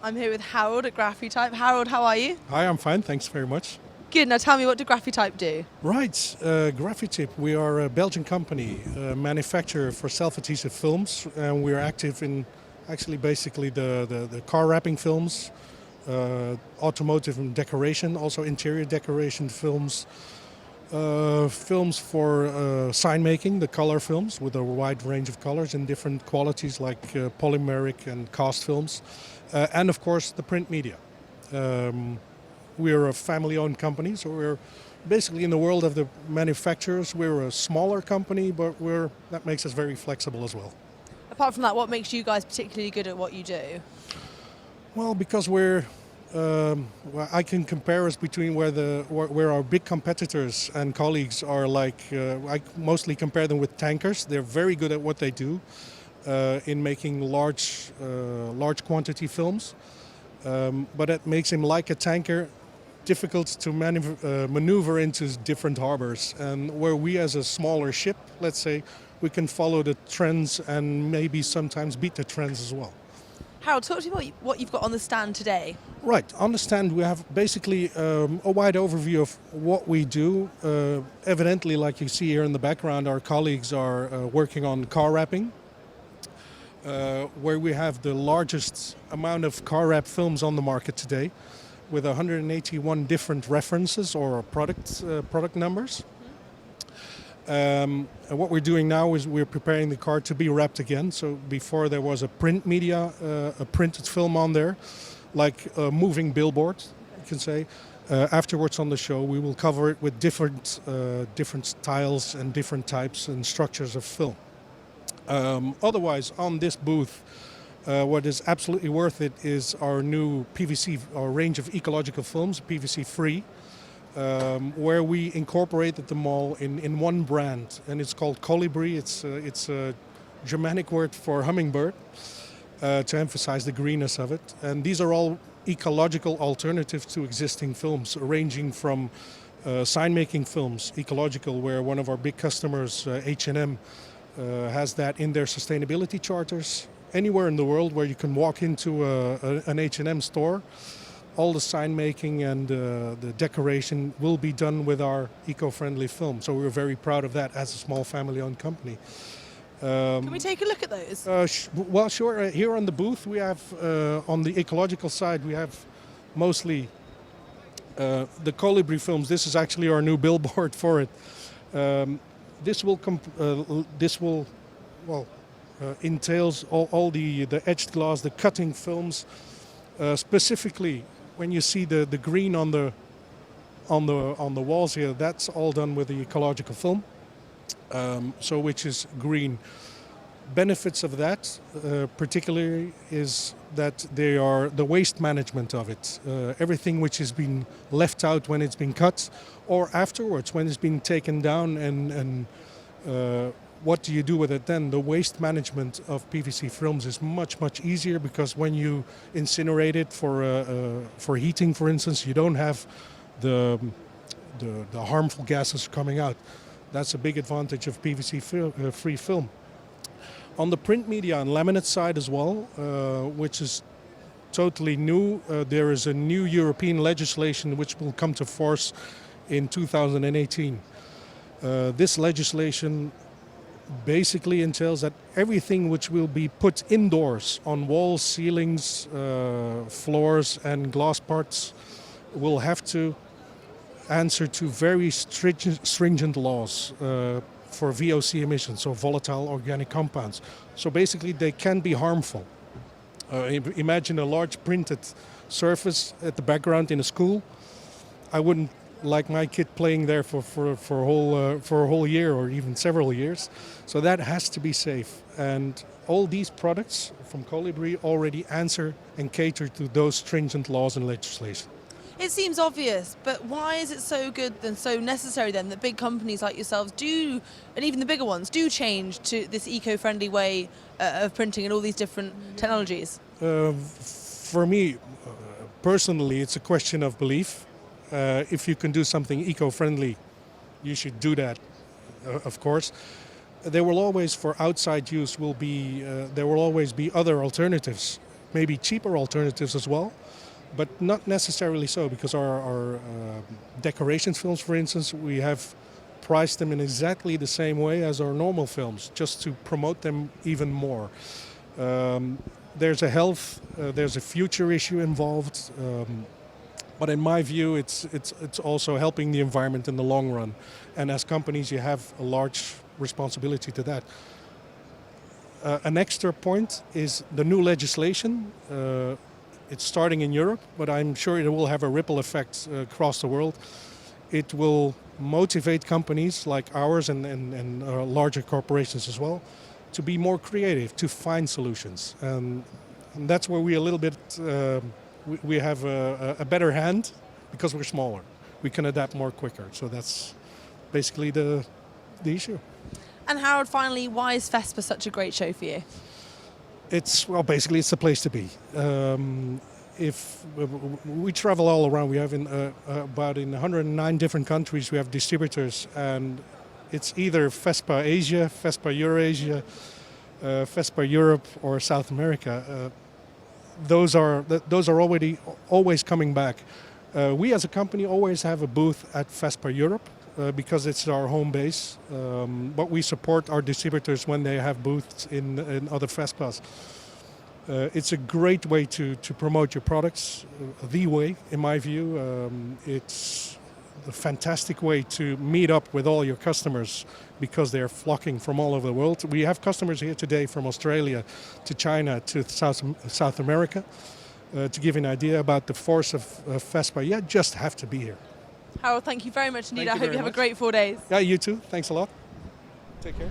I'm here with Harold at Grafityp. Harold, how are you? Hi, I'm fine, thanks very much. Good, now tell me, what do Grafityp do? Right, Grafityp, we are a Belgian company, manufacturer for self-adhesive films, and we're active in actually basically the car wrapping films, automotive and decoration, also interior decoration films, films for sign making, the color films with a wide range of colors in different qualities like polymeric and cast films, and of course the print media. We're a family-owned company, so we're basically in the world of the manufacturers. We're a smaller company, but that makes us very flexible as well. Apart from that, what makes you guys particularly good at what you do? Well, because I can compare us between where our big competitors and colleagues are like. I mostly compare them with tankers. They're very good at what they do in making large quantity films, but it makes him like a tanker, difficult to maneuver into different harbors. And where we, as a smaller ship, let's say, we can follow the trends and maybe sometimes beat the trends as well. Harold, talk to me about what you've got on the stand today. Right, on the stand we have basically a wide overview of what we do. Evidently, like you see here in the background, our colleagues are working on car wrapping, where we have the largest amount of car wrap films on the market today, with 181 different references or product numbers. And what we're doing now is we're preparing the car to be wrapped again. So before there was a print media, a printed film on there, like a moving billboard, you can say. Afterwards on the show, we will cover it with different styles and different types and structures of film. Otherwise, on this booth, what is absolutely worth it is our new PVC, our range of ecological films, PVC free. Where we incorporated them all in one brand, and it's called Colibri. It's a Germanic word for hummingbird, to emphasize the greenness of it. And these are all ecological alternatives to existing films, ranging from sign-making films, ecological, where one of our big customers, H&M, has that in their sustainability charters. Anywhere in the world where you can walk into an H&M store, all the sign making and the decoration will be done with our eco-friendly film. So we're very proud of that as a small family-owned company. Can we take a look at those? Well, sure. Here on the booth we have, on the ecological side, we have mostly the Colibri films. This is actually our new billboard for it. This entails all the etched glass, the cutting films, specifically. When you see the green on the walls here, that's all done with the ecological film, so which is green. Benefits of that, particularly, is that they are the waste management of it. Everything which has been left out when it's been cut, or afterwards when it's been taken down, and what do you do with it then? The waste management of PVC films is much easier, because when you incinerate it for heating, for instance, you don't have the harmful gases coming out. That's a big advantage of PVC free film. On the print media and laminate side as well, which is totally new, there is a new European legislation which will come to force in 2018. This legislation basically entails that everything which will be put indoors on walls, ceilings, floors and glass parts will have to answer to very stringent laws for VOC emissions, so volatile organic compounds. So basically they can be harmful. Imagine a large printed surface at the background in a school. I wouldn't like my kid playing there for a whole year or even several years. So that has to be safe. And all these products from Colibri already answer and cater to those stringent laws and legislation. It seems obvious, but why is it so good and so necessary then that big companies like yourselves do, and even the bigger ones, do change to this eco-friendly way of printing and all these different technologies? For me, personally, it's a question of belief. If you can do something eco-friendly, you should do that, of course. There will always, for outside use, there will always be other alternatives. maybe cheaper alternatives as well, but not necessarily so, because our decorations films, for instance, we have priced them in exactly the same way as our normal films, just to promote them even more. There's a health, there's a future issue involved, but in my view, it's also helping the environment in the long run. And as companies, you have a large responsibility to that. An extra point is the new legislation. It's starting in Europe, but I'm sure it will have a ripple effect across the world. It will motivate companies like ours and larger corporations as well to be more creative, to find solutions. And that's where we a little bit, we have a better hand because we're smaller. We can adapt more quicker. So that's basically the issue. And Harold, finally, why is FESPA such a great show for you? Basically it's the place to be. If we travel all around, we have about in 109 different countries, we have distributors, and it's either FESPA Asia, FESPA Eurasia, FESPA Europe, or South America. Those are always coming back. We as a company always have a booth at FESPA Europe because it's our home base, but we support our distributors when they have booths in other FESPAs. It's a great way to promote your products, the way, in my view. It's a fantastic way to meet up with all your customers because they're flocking from all over the world. We have customers here today from Australia to China to South America. To give you an idea about the force of FESPA, you just have to be here. Harold, thank you very much indeed. Thank I hope you have a great 4 days. Yeah, you too. Thanks a lot. Take care.